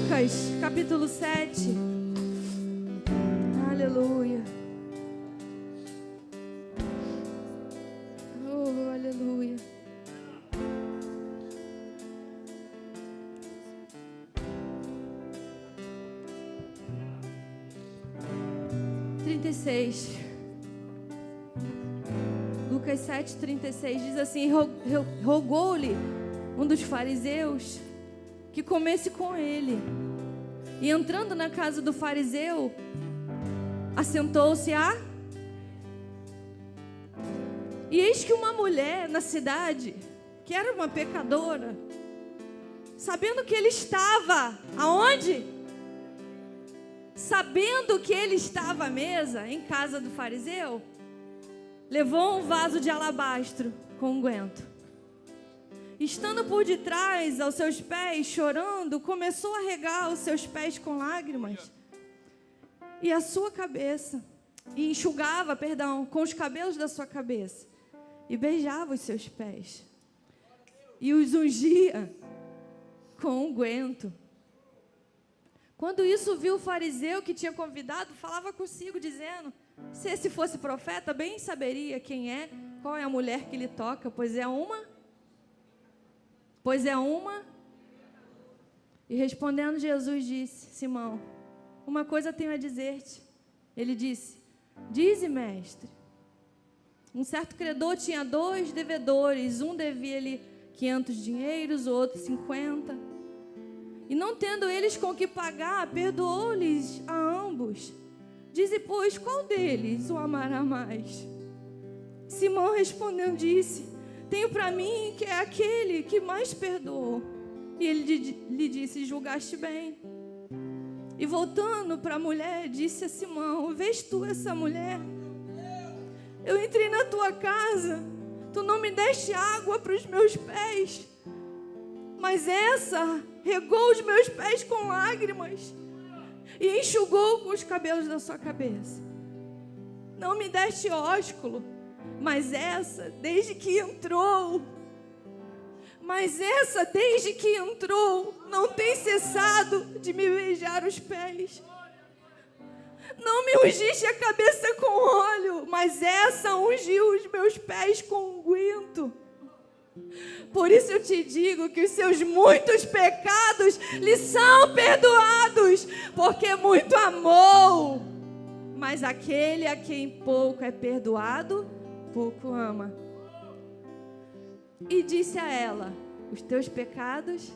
Lucas, capítulo 7. Aleluia. Oh, aleluia. Lucas 7:36 diz assim: rogou-lhe um dos fariseus que comesse com ele. E entrando na casa do fariseu, assentou-se E eis que uma mulher na cidade, que era uma pecadora, sabendo que ele estava aonde? Sabendo que ele estava à mesa em casa do fariseu, levou um vaso de alabastro com unguento. Estando por detrás aos seus pés, chorando, começou a regar os seus pés com lágrimas e a sua cabeça, e enxugava, com os cabelos da sua cabeça, e beijava os seus pés, e os ungia com unguento. Quando isso viu o fariseu que tinha convidado, falava consigo, dizendo: se esse fosse profeta, bem saberia quem é, qual é a mulher que lhe toca, pois é uma. E respondendo Jesus disse: Simão, uma coisa tenho a dizer-te. Ele disse: dize, mestre. Um certo credor tinha 2 devedores, um devia-lhe 500 dinheiros, o outro 50. E não tendo eles com que pagar, perdoou-lhes a ambos. Dize, pois, qual deles o amará mais? Simão respondeu, disse: tenho para mim que é aquele que mais perdoou. E ele lhe disse: julgaste bem. E voltando para a mulher, disse a Simão: vês tu essa mulher? Eu entrei na tua casa, tu não me deste água para os meus pés, mas essa regou os meus pés com lágrimas e enxugou com os cabelos da sua cabeça. Não me deste ósculo, mas essa, desde que entrou, não tem cessado de me beijar os pés. Não me ungiste a cabeça com óleo, mas essa ungiu os meus pés com unguento. Por isso eu te digo que os seus muitos pecados lhe são perdoados, porque muito amou. Mas aquele a quem pouco é perdoado, pouco ama. E disse a ela: os teus pecados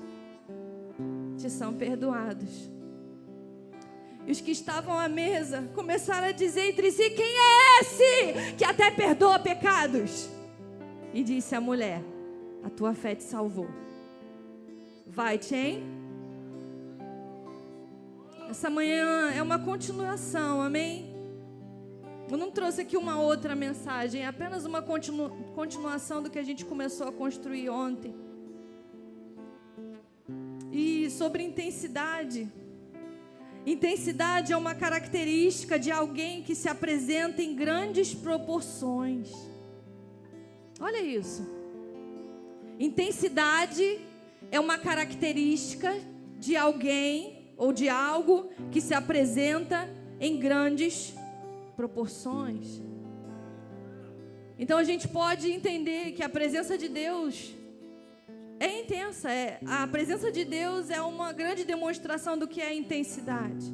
te são perdoados. E os que estavam à mesa começaram a dizer entre si: quem é esse que até perdoa pecados? E disse a mulher: a tua fé te salvou. Vai-te, hein? Essa manhã é uma continuação, amém? Eu não trouxe aqui uma outra mensagem, é apenas uma continuação do que a gente começou a construir ontem. E sobre intensidade. Intensidade é uma característica de alguém que se apresenta em grandes proporções. Olha isso. Intensidade é uma característica de alguém ou de algo que se apresenta em grandes proporções. Então a gente pode entender que a presença de Deus é intensa. A presença de Deus é uma grande demonstração do que é intensidade.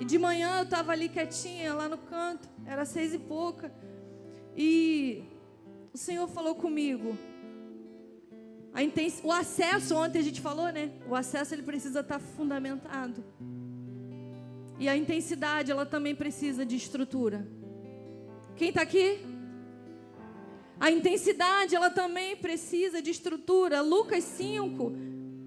E de manhã eu estava ali quietinha, lá no canto, era 6 e pouca, e o Senhor falou comigo. O acesso, ontem a gente falou, né? O acesso, ele precisa estar fundamentado. E a intensidade, ela também precisa de estrutura. Quem está aqui? A intensidade, ela também precisa de estrutura. Lucas 5,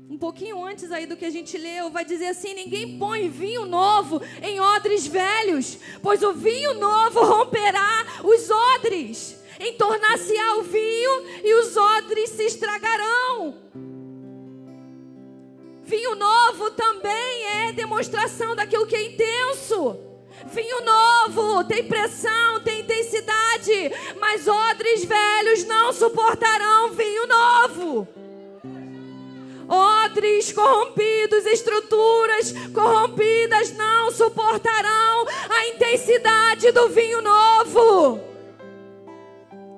um pouquinho antes aí do que a gente leu, vai dizer assim: ninguém põe vinho novo em odres velhos, pois o vinho novo romperá os odres, entornar-se-á o vinho e os odres se estragarão. Vinho novo também é demonstração daquilo que é intenso. Vinho novo tem pressão, tem intensidade, mas odres velhos não suportarão vinho novo. odres corrompidos, estruturas corrompidas não suportarão a intensidade do vinho novo.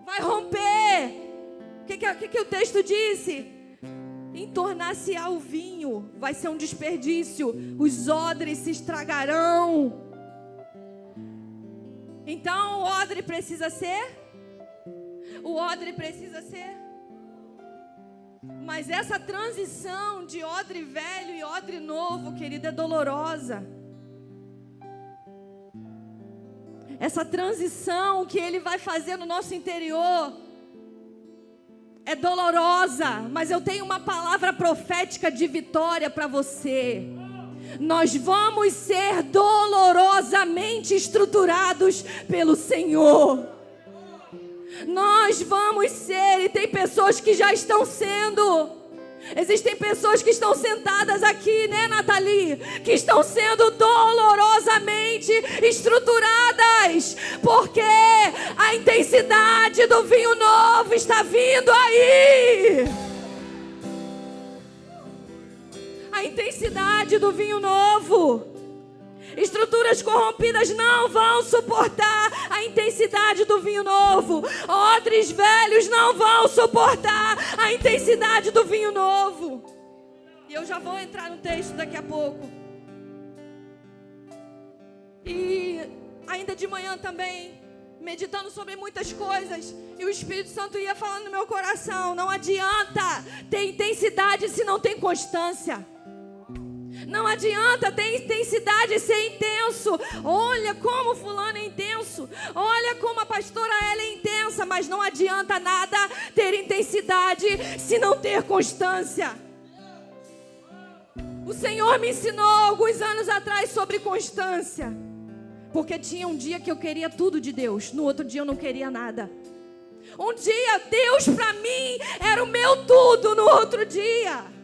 Vai romper. O que o texto disse? Entornar-se-á o vinho, vai ser um desperdício, os odres se estragarão. Então o odre precisa ser? O odre precisa ser? Mas essa transição de odre velho e odre novo, querida, é dolorosa. Essa transição que Ele vai fazer no nosso interior é dolorosa, mas eu tenho uma palavra profética de vitória para você. Nós vamos ser dolorosamente estruturados pelo Senhor. Nós vamos ser, e tem pessoas que já estão sendo. Existem pessoas que estão sentadas aqui, né, Nathalie? Que estão sendo dolorosamente estruturadas, porque a intensidade do vinho novo está vindo aí. A intensidade do vinho novo. Estruturas corrompidas não vão suportar a intensidade do vinho novo. Odres velhos não vão suportar a intensidade do vinho novo. E eu já vou entrar no texto daqui a pouco. E ainda de manhã também, meditando sobre muitas coisas, e o Espírito Santo ia falando no meu coração: não adianta ter intensidade se não tem constância. Não adianta ter intensidade e ser intenso. Olha como fulano é intenso. Olha como a pastora ela é intensa. Mas não adianta nada ter intensidade se não ter constância. O Senhor me ensinou alguns anos atrás sobre constância. Porque tinha um dia que eu queria tudo de Deus. No outro dia eu não queria nada. Um dia Deus para mim era o meu tudo. No outro dia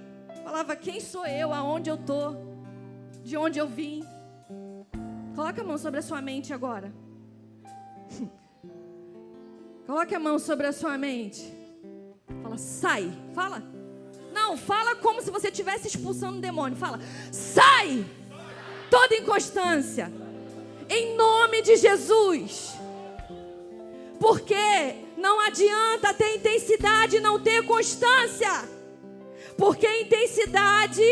falava: quem sou eu? Aonde eu estou? De onde eu vim? Coloca a mão sobre a sua mente agora. Coloca a mão sobre a sua mente. Fala: sai. Fala. Não, fala como se você estivesse expulsando um demônio. Fala: sai. Toda inconstância. Em nome de Jesus. Porque não adianta ter intensidade e não ter constância. Porque intensidade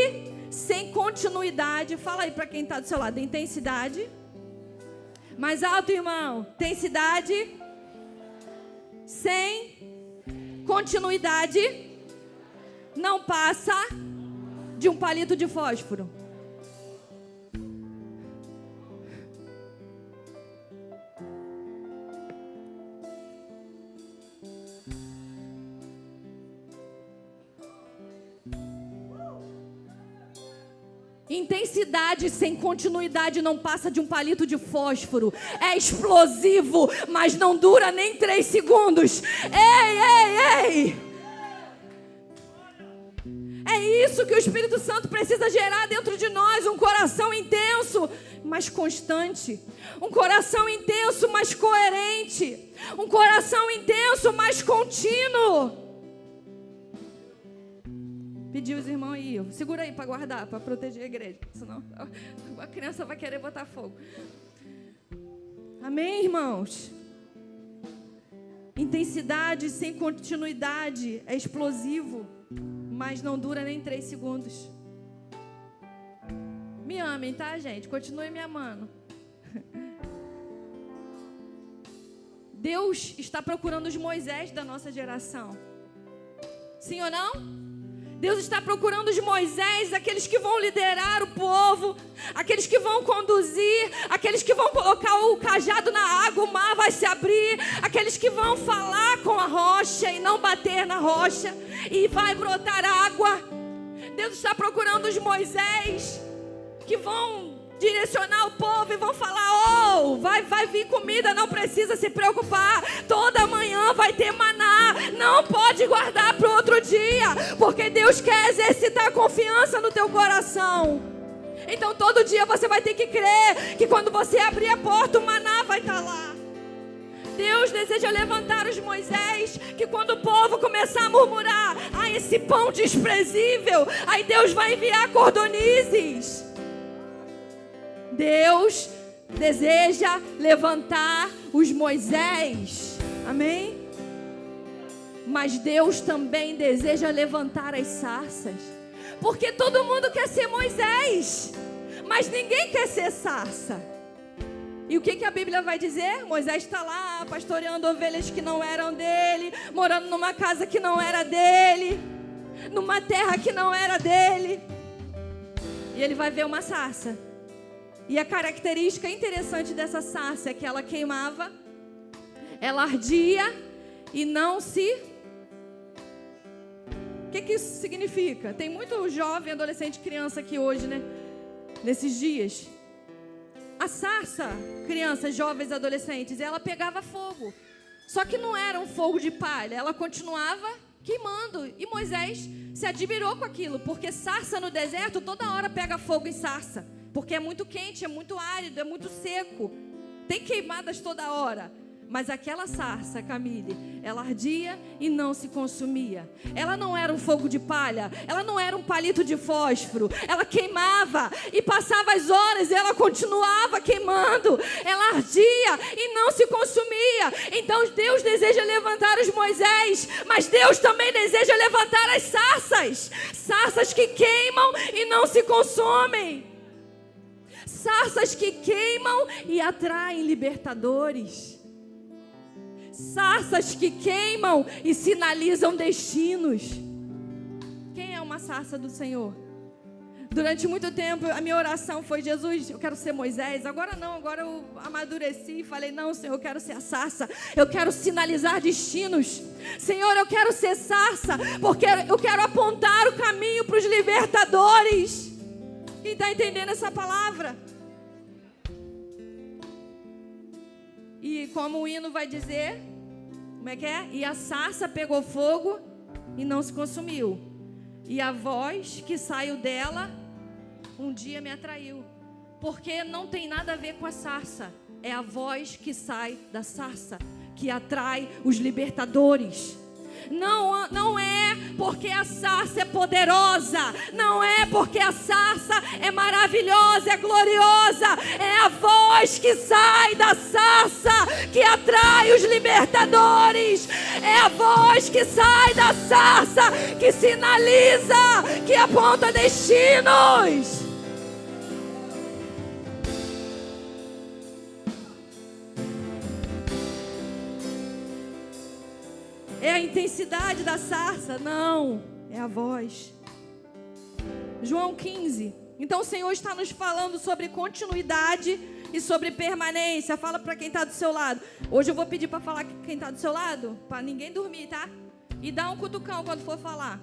sem continuidade. Fala aí para quem está do seu lado. Intensidade. Mais alto, irmão. Intensidade sem continuidade não passa de um palito de fósforo. Intensidade sem continuidade não passa de um palito de fósforo. É explosivo, mas não dura nem 3 segundos. Ei! É isso que o Espírito Santo precisa gerar dentro de nós. Um coração intenso, mas constante. Um coração intenso, mas coerente. Um coração intenso, mas contínuo. Pediu os irmãos aí, segura aí para guardar, para proteger a igreja, senão a criança vai querer botar fogo. Amém, irmãos? Intensidade sem continuidade é explosivo, mas não dura nem 3 segundos. Me amem, tá, gente? Continue me amando. Deus está procurando os Moisés da nossa geração. Sim ou não? Deus está procurando os Moisés, aqueles que vão liderar o povo, aqueles que vão conduzir, aqueles que vão colocar o cajado na água, o mar vai se abrir, aqueles que vão falar com a rocha e não bater na rocha, e vai brotar água. Deus está procurando os Moisés, que vão direcionar o povo e vão falar: vai vir comida, não precisa se preocupar, toda manhã vai ter maná, não pode guardar para outro dia, porque Deus quer exercitar confiança no teu coração. Então todo dia você vai ter que crer que quando você abrir a porta o maná vai estar lá. Deus deseja levantar os Moisés, que quando o povo começar a murmurar, esse pão desprezível, aí Deus vai enviar cordonizes. Deus deseja levantar os Moisés, amém? Mas Deus também deseja levantar as sarças, porque todo mundo quer ser Moisés, mas ninguém quer ser sarça. E o que a Bíblia vai dizer? Moisés está lá pastoreando ovelhas que não eram dele, morando numa casa que não era dele, numa terra que não era dele. E ele vai ver uma sarça. E a característica interessante dessa sarça é que ela queimava, ela ardia e não se... O que isso significa? Tem muito jovem, adolescente, criança aqui hoje, né? Nesses dias. A sarça, crianças, jovens, adolescentes, ela pegava fogo. Só que não era um fogo de palha, ela continuava queimando. E Moisés se admirou com aquilo, porque sarça no deserto toda hora pega fogo em sarça. Porque é muito quente, é muito árido, é muito seco. Tem queimadas toda hora. Mas aquela sarça, Camille, ela ardia e não se consumia. Ela não era um fogo de palha, ela não era um palito de fósforo. Ela queimava e passava as horas e ela continuava queimando. Ela ardia e não se consumia. Então Deus deseja levantar os Moisés, mas Deus também deseja levantar as sarças. Sarças que queimam e não se consomem. Sarças que queimam e atraem libertadores. Sarças que queimam e sinalizam destinos. Quem é uma sarça do Senhor? Durante muito tempo a minha oração foi: Jesus, eu quero ser Moisés. Agora não, agora eu amadureci e falei: não, Senhor, eu quero ser a sarça. Eu quero sinalizar destinos. Senhor, eu quero ser sarça, porque eu quero apontar o caminho para os libertadores. Quem está entendendo essa palavra? E como o hino vai dizer, como é que é? E a sarça pegou fogo e não se consumiu. E a voz que saiu dela um dia me atraiu. Porque não tem nada a ver com a sarça. É a voz que sai da sarça que atrai os libertadores. Não é porque a sarça é poderosa, não é porque a sarça é maravilhosa, é gloriosa. É a voz que sai da sarça que atrai os libertadores. É a voz que sai da sarça que sinaliza, que aponta destinos. É a intensidade da sarça? Não, é a voz. João 15. Então o Senhor está nos falando sobre continuidade e sobre permanência. Fala para quem está do seu lado. Hoje eu vou pedir para falar quem está do seu lado, para ninguém dormir, tá? E dá um cutucão quando for falar.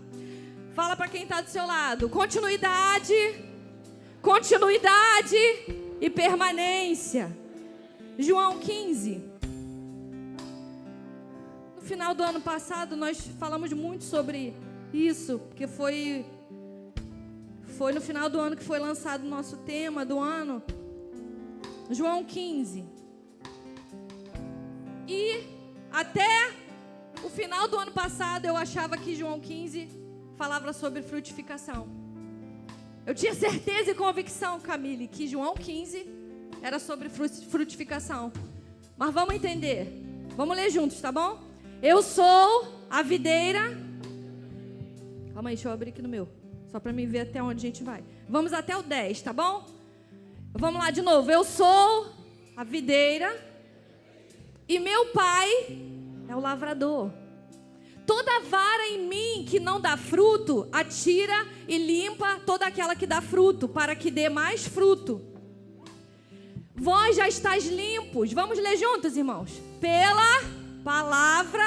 Fala para quem está do seu lado. Continuidade e permanência. João 15. No final do ano passado nós falamos muito sobre isso, porque foi no final do ano que foi lançado o nosso tema do ano, João 15. E até o final do ano passado eu achava que João 15 falava sobre frutificação. Eu tinha certeza e convicção, Camille, que João 15 era sobre frutificação. Mas vamos entender, vamos ler juntos, tá bom? Eu sou a videira. Calma aí, deixa eu abrir aqui no meu, só para me ver até onde a gente vai. Vamos até o 10, tá bom? Vamos lá de novo. Eu sou a videira e meu pai é o lavrador. Toda vara em mim que não dá fruto, atira e limpa toda aquela que dá fruto, para que dê mais fruto. Vós já estáis limpos. Vamos ler juntos, irmãos. Pela palavra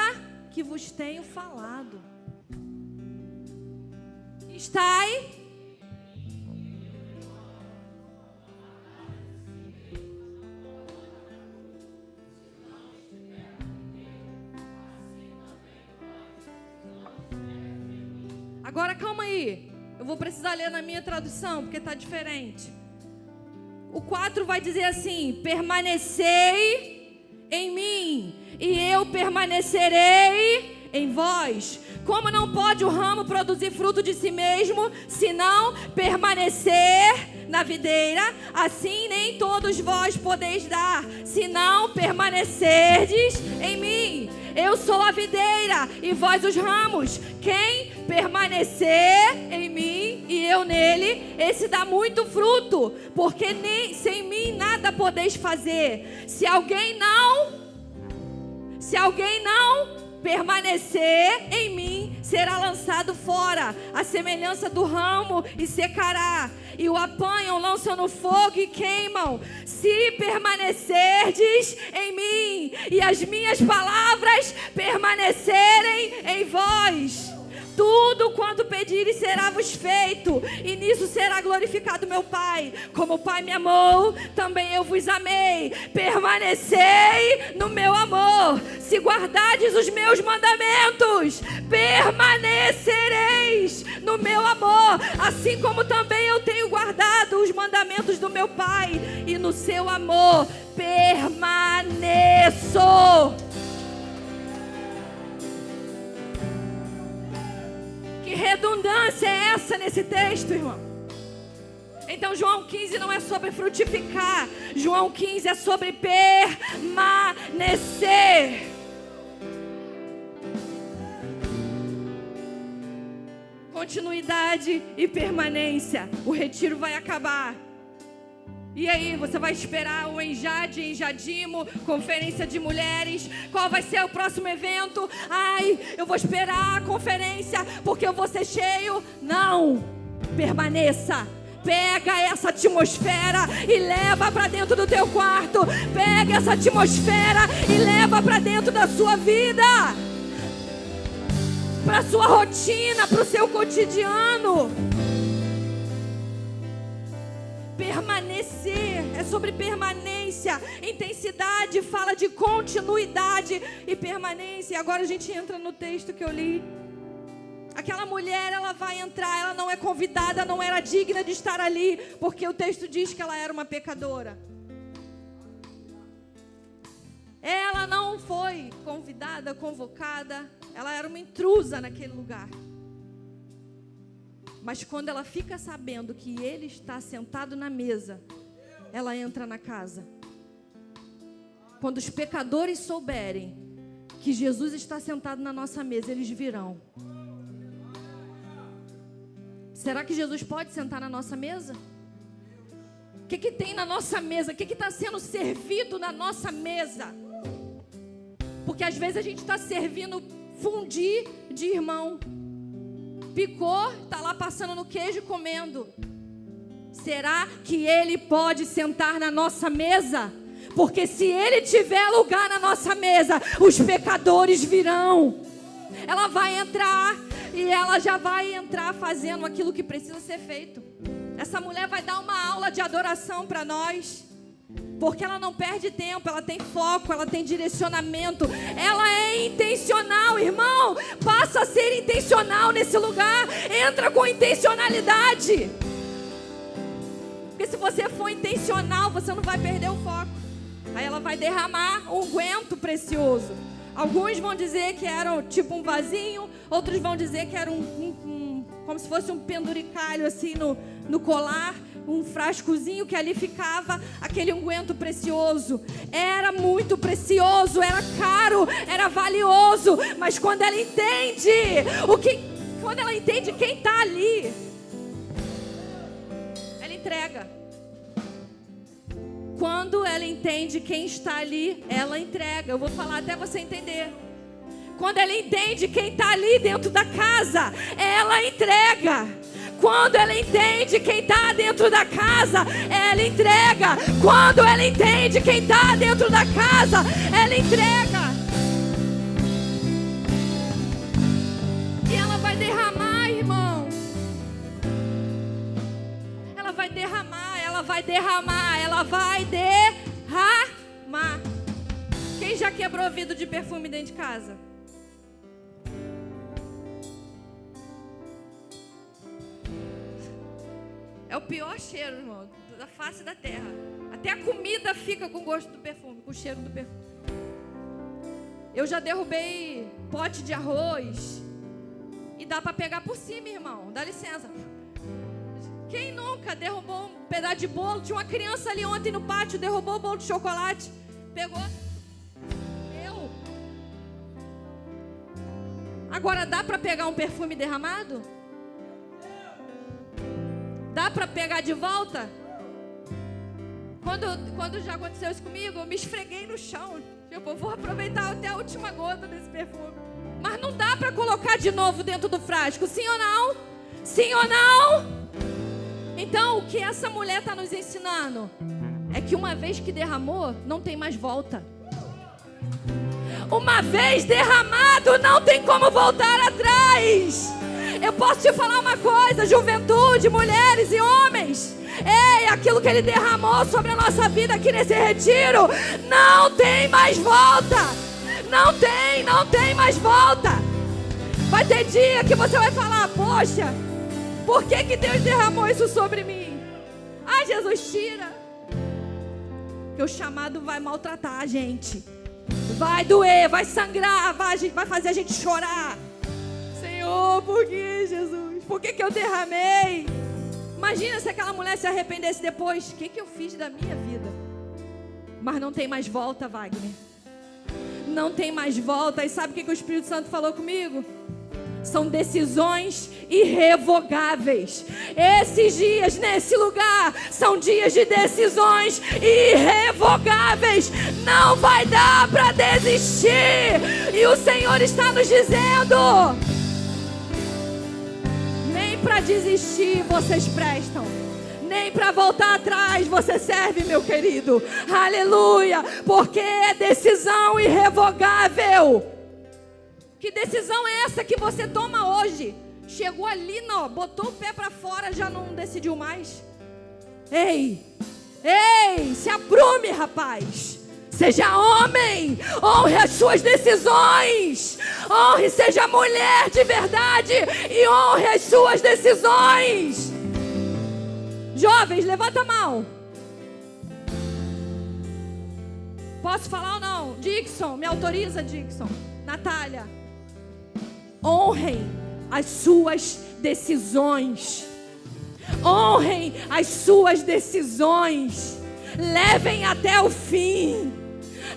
que vos tenho falado. Estai agora, calma aí. Eu vou precisar ler na minha tradução, porque está diferente. O 4 vai dizer assim: permanecei em mim e eu permanecerei em vós. Como não pode o ramo produzir fruto de si mesmo, se não permanecer na videira, assim nem todos vós podeis dar, se não permanecerdes em mim. Eu sou a videira e vós os ramos. Quem permanecer em mim e eu nele, esse dá muito fruto, porque nem sem mim nada podeis fazer. Se alguém não permanecer em mim, será lançado fora, a semelhança do ramo, e secará. E o apanham, lançam no fogo e queimam. Se permanecerdes em mim e as minhas palavras permanecerem em vós, tudo quanto pedires será-vos feito, e nisso será glorificado meu Pai. Como o Pai me amou, também eu vos amei. Permanecei no meu amor. Se guardardes os meus mandamentos, permanecereis no meu amor, assim como também eu tenho guardado os mandamentos do meu Pai, e no seu amor permaneço. Que redundância é essa nesse texto, irmão? Então João 15 não é sobre frutificar. João 15 é sobre permanecer. Continuidade e permanência. O retiro vai acabar. E aí, você vai esperar o Enjade, Enjadimo, conferência de mulheres? Qual vai ser o próximo evento? Ai, eu vou esperar a conferência porque eu vou ser cheio. Não, permaneça. Pega essa atmosfera e leva para dentro do teu quarto. Pega essa atmosfera e leva para dentro da sua vida, para a sua rotina, para o seu cotidiano. Permanecer é sobre permanência. Intensidade fala de continuidade e permanência. E agora a gente entra no texto que eu li. Aquela mulher, ela vai entrar, ela não é convidada, não era digna de estar ali, porque o texto diz que ela era uma pecadora. Ela não foi convidada, convocada, ela era uma intrusa naquele lugar. Mas quando ela fica sabendo que ele está sentado na mesa, ela entra na casa. Quando os pecadores souberem que Jesus está sentado na nossa mesa, eles virão. Será que Jesus pode sentar na nossa mesa? O que tem na nossa mesa? O que está sendo servido na nossa mesa? Porque às vezes a gente está servindo fundi de irmão. Picou, está lá passando no queijo e comendo. Será que ele pode sentar na nossa mesa? Porque se ele tiver lugar na nossa mesa, os pecadores virão. Ela vai entrar e ela já vai entrar fazendo aquilo que precisa ser feito. Essa mulher vai dar uma aula de adoração para nós. Porque ela não perde tempo, ela tem foco, ela tem direcionamento. Ela é intencional, irmão. Passa a ser intencional nesse lugar. Entra com intencionalidade. Porque se você for intencional, você não vai perder o foco. Aí ela vai derramar um unguento precioso. Alguns vão dizer que era tipo um vasinho. Outros vão dizer que era como se fosse um penduricalho assim no colar. Um frascozinho que ali ficava aquele unguento precioso. Era muito precioso, era caro, era valioso. Mas quando ela entende quando ela entende quem está ali, ela entrega. Quando ela entende quem está ali, ela entrega. Eu vou falar até você entender. Quando ela entende quem está ali dentro da casa, ela entrega. Quando ela entende quem está dentro da casa, ela entrega. Quando ela entende quem está dentro da casa, ela entrega. E ela vai derramar, irmão. Ela vai derramar, ela vai derramar, ela vai derramar. Quem já quebrou vidro de perfume dentro de casa? É o pior cheiro, irmão, da face da terra. Até a comida fica com o gosto do perfume, com o cheiro do perfume. Eu já derrubei pote de arroz. E dá para pegar por cima, irmão. Dá licença. Quem nunca derrubou um pedaço de bolo? Tinha uma criança ali ontem no pátio, derrubou o bolo de chocolate. Pegou. Agora dá para pegar um perfume derramado? Dá para pegar de volta? Quando já aconteceu isso comigo, eu me esfreguei no chão. Tipo, eu vou aproveitar até a última gota desse perfume. Mas não dá para colocar de novo dentro do frasco, sim ou não? Sim ou não? Então, o que essa mulher está nos ensinando é que uma vez que derramou, não tem mais volta. Uma vez derramado, não tem como voltar atrás. Eu posso te falar uma coisa, juventude, mulheres e homens. Ei, aquilo que Ele derramou sobre a nossa vida aqui nesse retiro, não tem mais volta. Não tem mais volta. Vai ter dia que você vai falar, poxa, por que Deus derramou isso sobre mim? Ah, Jesus, tira. Porque o chamado vai maltratar a gente. Vai doer, vai sangrar, vai fazer a gente chorar. Senhor, por que, Jesus? Por que eu derramei? Imagina se aquela mulher se arrependesse depois. O que eu fiz da minha vida? Mas não tem mais volta, Wagner. Não tem mais volta. E sabe o que o Espírito Santo falou comigo? São decisões irrevogáveis. Esses dias nesse lugar são dias de decisões irrevogáveis. Não vai dar para desistir. E o Senhor está nos dizendo: nem para desistir vocês prestam, nem para voltar atrás você serve, meu querido. Aleluia. Porque é decisão irrevogável. Que decisão é essa que você toma hoje? Chegou ali, não, botou o pé para fora, já não decidiu mais? Ei, se aprume, rapaz. Seja homem, honre as suas decisões. Honre, seja mulher de verdade e honre as suas decisões. Jovens, levanta a mão. Posso falar ou não? Dixon, me autoriza, Dixon. Natália. Honrem as suas decisões. Honrem as suas decisões. Levem até o fim.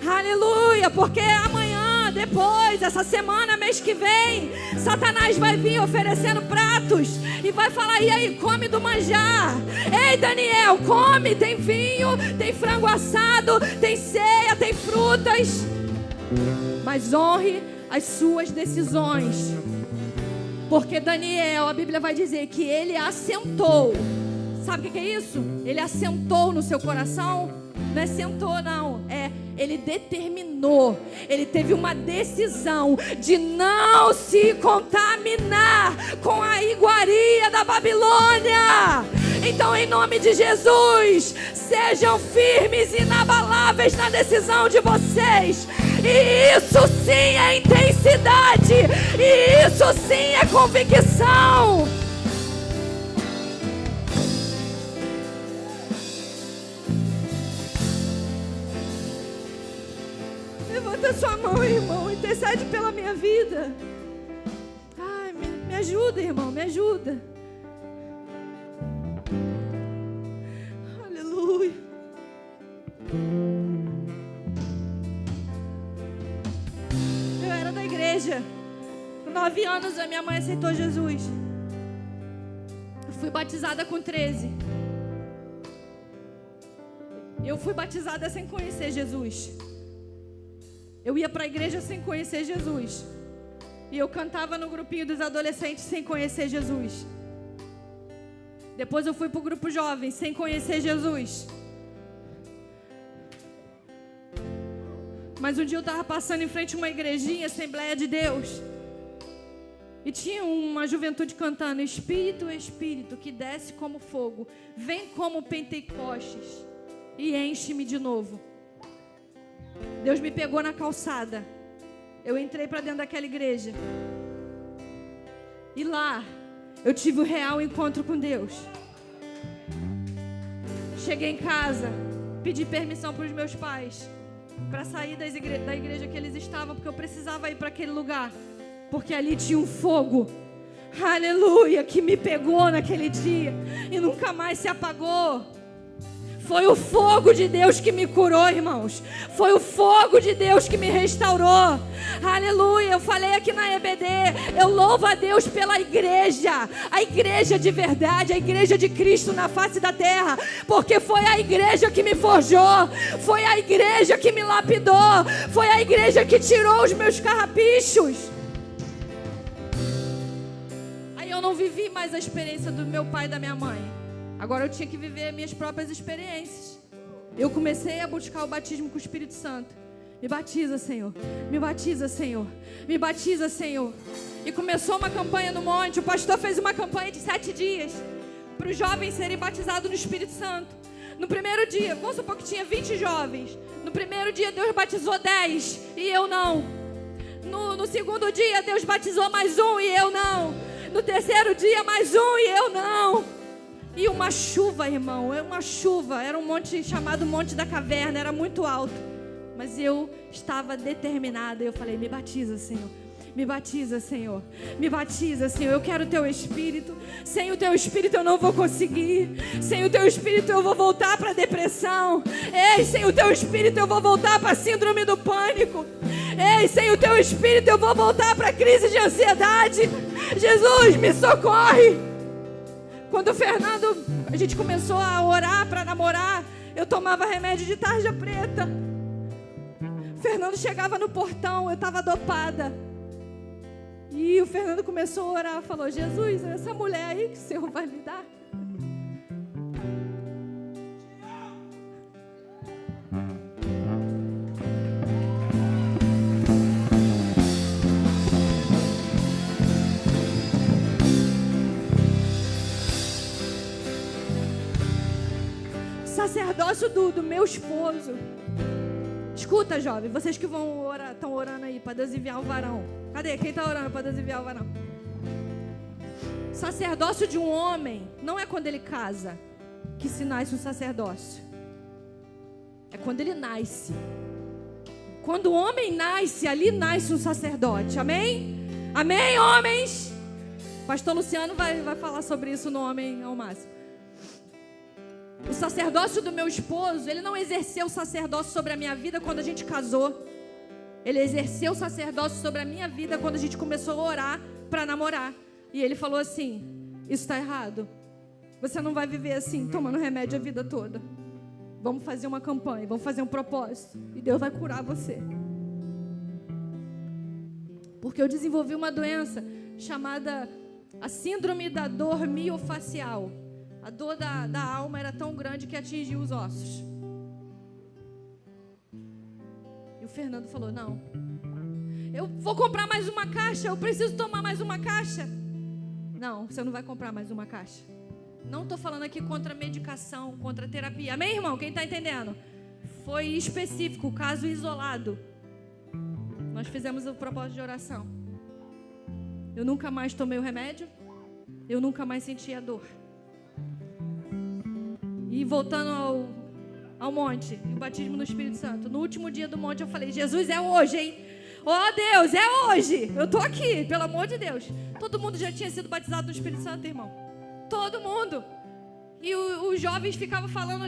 Aleluia, porque amanhã, depois, essa semana, mês que vem, Satanás vai vir oferecendo pratos e vai falar: e aí, come do manjar. Ei, Daniel, come, tem vinho, tem frango assado, tem ceia, tem frutas. Mas honre as suas decisões. Porque Daniel, a Bíblia vai dizer que ele assentou. Sabe o que é isso? Ele assentou no seu coração. Não é sentou, não. Ele determinou. Ele teve uma decisão de não se contaminar com a iguaria da Babilônia. Então, em nome de Jesus, sejam firmes e inabaláveis na decisão de vocês. E isso sim é intensidade. E isso sim é convicção. Levanta sua mão, irmão. Intercede pela minha vida. Ai, me ajuda, irmão. Me ajuda. Aleluia. Eu era da igreja. Com 9 anos, a minha mãe aceitou Jesus. Eu fui batizada com 13. Eu fui batizada sem conhecer Jesus. Eu ia para a igreja sem conhecer Jesus. E eu cantava no grupinho dos adolescentes sem conhecer Jesus. Depois eu fui para o grupo jovem sem conhecer Jesus. Mas um dia eu estava passando em frente a uma igrejinha, Assembleia de Deus. E tinha uma juventude cantando: Espírito, Espírito, que desce como fogo, vem como Pentecostes e enche-me de novo. Deus me pegou na calçada. Eu entrei para dentro daquela igreja. E lá, eu tive o real encontro com Deus. Cheguei em casa, pedi permissão para os meus pais. para sair da igreja que eles estavam, porque eu precisava ir para aquele lugar, porque ali tinha um fogo, aleluia, que me pegou naquele dia e nunca mais se apagou. Foi o fogo de Deus que me curou, irmãos. Foi o fogo de Deus que me restaurou. Aleluia. Eu falei aqui na EBD, eu louvo a Deus pela igreja. A igreja de verdade, a igreja de Cristo na face da terra. Porque foi a igreja que me forjou. Foi a igreja que me lapidou. Foi a igreja que tirou os meus carrapichos. Aí eu não vivi mais a experiência do meu pai e da minha mãe. Agora eu tinha que viver minhas próprias experiências. Eu comecei a buscar o batismo com o Espírito Santo. Me batiza, Senhor. Me batiza, Senhor. Me batiza, Senhor. E começou uma campanha no monte. O pastor fez uma campanha de 7 dias para os jovens serem batizados no Espírito Santo. No primeiro dia, vamos supor que tinha 20 jovens. No primeiro dia Deus batizou 10 e eu não. No segundo dia Deus batizou mais um e eu não. No terceiro dia mais um e eu não. E uma chuva, irmão, uma chuva. Era um monte chamado Monte da Caverna, era muito alto. Mas eu estava determinada. Eu falei, me batiza, Senhor. Me batiza, Senhor. Me batiza, Senhor. Eu quero o Teu Espírito. Sem o Teu Espírito eu não vou conseguir. Sem o Teu Espírito eu vou voltar para a depressão. Ei, sem o Teu Espírito eu vou voltar para a síndrome do pânico. Ei, sem o Teu Espírito eu vou voltar para a crise de ansiedade. Jesus, me socorre. Quando o Fernando, a gente começou a orar para namorar, eu tomava remédio de tarja preta. O Fernando chegava no portão, eu estava dopada. E o Fernando começou a orar, falou, Jesus, essa mulher aí que o Senhor vai me dar. Sacerdócio do meu esposo. Escuta, jovem, vocês que vão orar, estão orando aí para Deus enviar o varão. Cadê? Quem está orando para Deus enviar o varão? Sacerdócio de um homem não é quando ele casa que se nasce um sacerdócio. É quando ele nasce. Quando o homem nasce, ali nasce um sacerdote. Amém? Amém, homens? Pastor Luciano vai falar sobre isso no Homem ao Máximo. O sacerdócio do meu esposo, ele não exerceu o sacerdócio sobre a minha vida quando a gente casou. Ele exerceu o sacerdócio sobre a minha vida quando a gente começou a orar para namorar. E ele falou assim, isso está errado. Você não vai viver assim, tomando remédio a vida toda. Vamos fazer uma campanha, vamos fazer um propósito. E Deus vai curar você. Porque eu desenvolvi uma doença chamada a síndrome da dor miofacial. A dor da alma era tão grande que atingiu os ossos. E o Fernando falou, não, eu vou comprar mais uma caixa, eu preciso tomar mais uma caixa. Não, você não vai comprar mais uma caixa. Não estou falando aqui contra medicação, contra terapia. Amém, irmão? Quem está entendendo? Foi específico, caso isolado. Nós fizemos o propósito de oração. Eu nunca mais tomei o remédio. Eu nunca mais senti a dor. E voltando ao monte, o batismo no Espírito Santo. No último dia do monte eu falei, Jesus, é hoje, hein? Oh Deus, é hoje. Eu estou aqui, pelo amor de Deus. Todo mundo já tinha sido batizado no Espírito Santo, irmão. Todo mundo. E os jovens ficavam falando,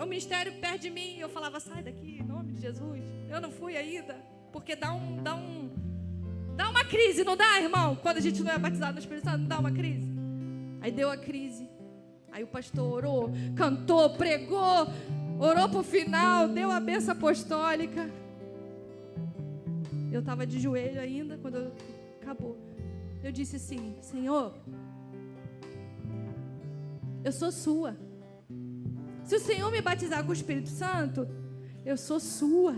o ministério perto de mim. E eu falava, sai daqui, em nome de Jesus. Eu não fui ainda. Porque dá uma crise, não dá, irmão? Quando a gente não é batizado no Espírito Santo, não dá uma crise. Aí deu a crise. Aí o pastor orou, cantou, pregou, orou para o final, deu a bênção apostólica. Eu estava de joelho ainda, quando acabou. Eu disse assim, Senhor, eu sou sua. Se o Senhor me batizar com o Espírito Santo, eu sou sua.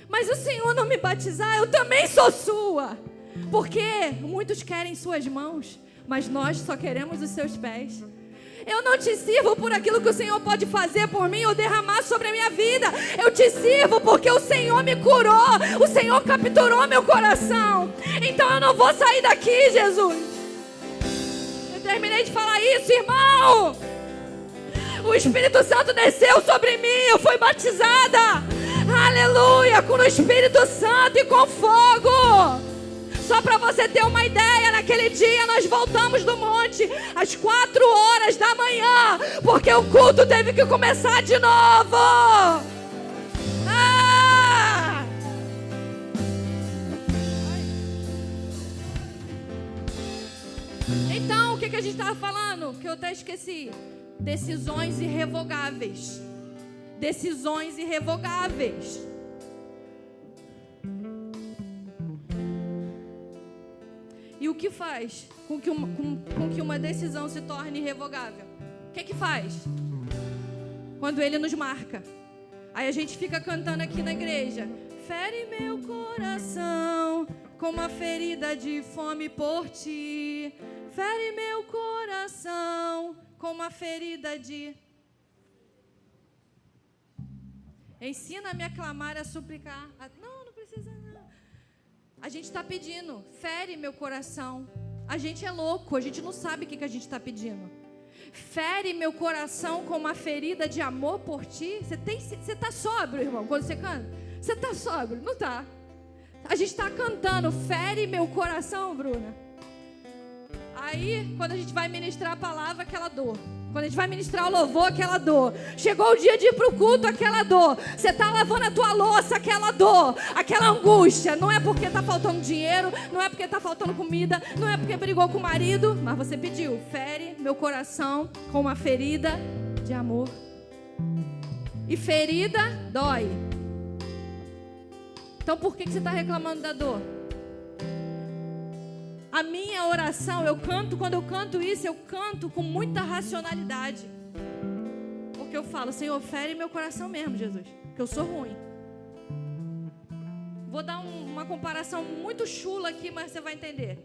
Mas se o Senhor não me batizar, eu também sou sua. Porque muitos querem suas mãos, mas nós só queremos os seus pés. Eu não te sirvo por aquilo que o Senhor pode fazer por mim ou derramar sobre a minha vida. Eu te sirvo porque o Senhor me curou. O Senhor capturou meu coração. Então eu não vou sair daqui, Jesus. Eu terminei de falar isso, irmão. O Espírito Santo desceu sobre mim. Eu fui batizada. Aleluia! Com o Espírito Santo e com fogo. Só para você ter uma ideia, naquele dia nós voltamos do monte às 4h da manhã, porque o culto teve que começar de novo. Então, o que a gente estava falando? Que eu até esqueci. Decisões irrevogáveis. Decisões irrevogáveis. E o que faz com que uma decisão se torne irrevogável? O que faz? Quando Ele nos marca. Aí a gente fica cantando aqui na igreja: fere meu coração com uma ferida de fome por ti. Fere meu coração com uma ferida de... Ensina-me a clamar, a suplicar. Não precisa não. A gente está pedindo, fere meu coração. A gente é louco, a gente não sabe o que a gente está pedindo. Fere meu coração com uma ferida de amor por ti. Você está sóbrio, irmão, quando você canta? Você está sóbrio? Não está. A gente está cantando, fere meu coração, Bruna. Aí, quando a gente vai ministrar a palavra, aquela dor. Quando a gente vai ministrar o louvor, aquela dor. Chegou o dia de ir para o culto, aquela dor. Você está lavando a tua louça, aquela dor. Aquela angústia. Não é porque está faltando dinheiro, não é porque está faltando comida, não é porque brigou com o marido, mas você pediu, fere meu coração com uma ferida de amor. E ferida dói. Então por que você está reclamando da dor? A minha oração, quando eu canto isso, eu canto com muita racionalidade. Porque eu falo, Senhor, fere meu coração mesmo, Jesus, que eu sou ruim. Vou dar uma comparação muito chula aqui, mas você vai entender.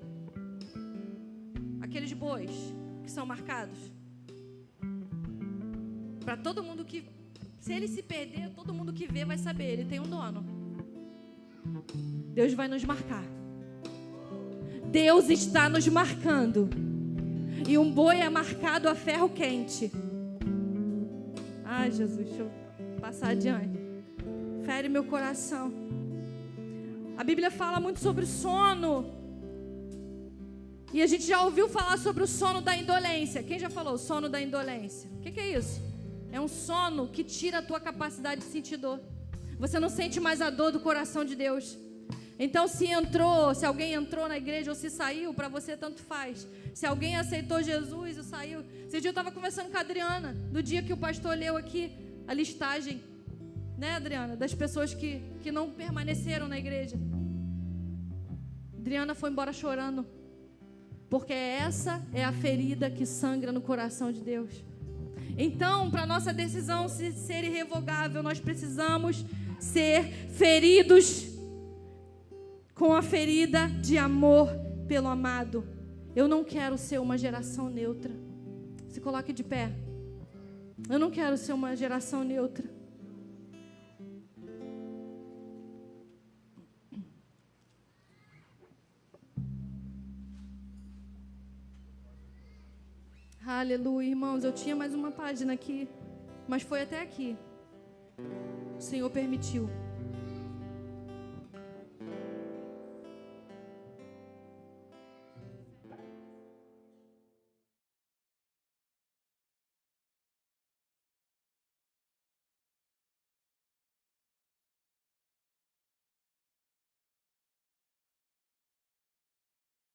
Aqueles bois que são marcados. Para todo mundo que... Se ele se perder, todo mundo que vê vai saber, ele tem um dono. Deus vai nos marcar. Deus está nos marcando. E um boi é marcado a ferro quente. Ai, Jesus, deixa eu passar adiante. Fere meu coração. A Bíblia fala muito sobre sono. E a gente já ouviu falar sobre o sono da indolência. Quem já falou? Sono da indolência. O que é isso? É um sono que tira a tua capacidade de sentir dor. Você não sente mais a dor do coração de Deus. Então, se alguém entrou na igreja ou se saiu, para você tanto faz. Se alguém aceitou Jesus e saiu. Esse dia eu estava conversando com a Adriana, do dia que o pastor leu aqui a listagem, né, Adriana? Das pessoas que não permaneceram na igreja. Adriana foi embora chorando, porque essa é a ferida que sangra no coração de Deus. Então, para nossa decisão ser irrevogável, nós precisamos ser feridos com a ferida de amor pelo amado. Eu não quero ser uma geração neutra. Se coloque de pé. Eu não quero ser uma geração neutra. Aleluia, irmãos. Eu tinha mais uma página aqui, mas foi até aqui. O Senhor permitiu.